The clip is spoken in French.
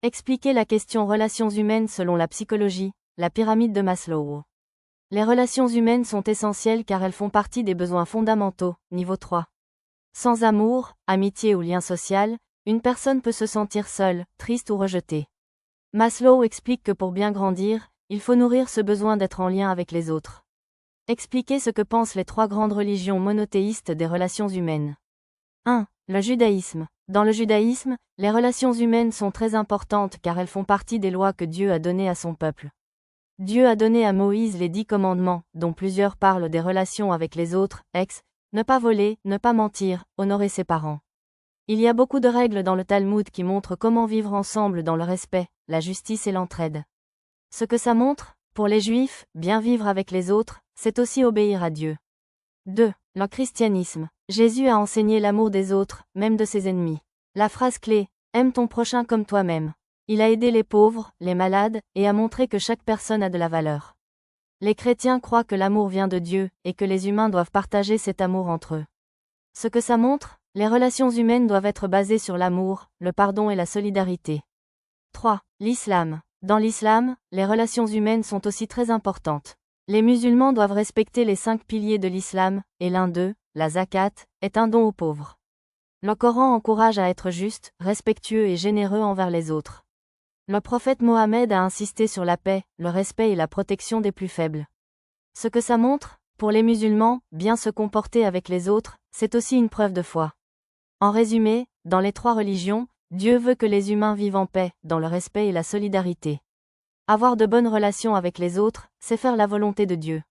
Expliquez la question relations humaines selon la psychologie, la pyramide de Maslow. Les relations humaines sont essentielles car elles font partie des besoins fondamentaux, niveau 3. Sans amour, amitié ou lien social, une personne peut se sentir seule, triste ou rejetée. Maslow explique que pour bien grandir, il faut nourrir ce besoin d'être en lien avec les autres. Expliquez ce que pensent les 3 grandes religions monothéistes des relations humaines. 1. Le judaïsme. Dans le judaïsme, les relations humaines sont très importantes car elles font partie des lois que Dieu a données à son peuple. Dieu a donné à Moïse les 10 commandements, dont plusieurs parlent des relations avec les autres, ne pas voler, ne pas mentir, honorer ses parents. Il y a beaucoup de règles dans le Talmud qui montrent comment vivre ensemble dans le respect, la justice et l'entraide. Ce que ça montre, pour les Juifs, bien vivre avec les autres, c'est aussi obéir à Dieu. 2. Le christianisme. Jésus a enseigné l'amour des autres, même de ses ennemis. La phrase clé, « Aime ton prochain comme toi-même ». Il a aidé les pauvres, les malades, et a montré que chaque personne a de la valeur. Les chrétiens croient que l'amour vient de Dieu, et que les humains doivent partager cet amour entre eux. Ce que ça montre, les relations humaines doivent être basées sur l'amour, le pardon et la solidarité. 3. L'islam. Dans l'islam, les relations humaines sont aussi très importantes. Les musulmans doivent respecter les 5 piliers de l'islam, et l'un d'eux, la zakat, est un don aux pauvres. Le Coran encourage à être juste, respectueux et généreux envers les autres. Le prophète Mohammed a insisté sur la paix, le respect et la protection des plus faibles. Ce que ça montre, pour les musulmans, bien se comporter avec les autres, c'est aussi une preuve de foi. En résumé, dans les 3 religions, Dieu veut que les humains vivent en paix, dans le respect et la solidarité. Avoir de bonnes relations avec les autres, c'est faire la volonté de Dieu.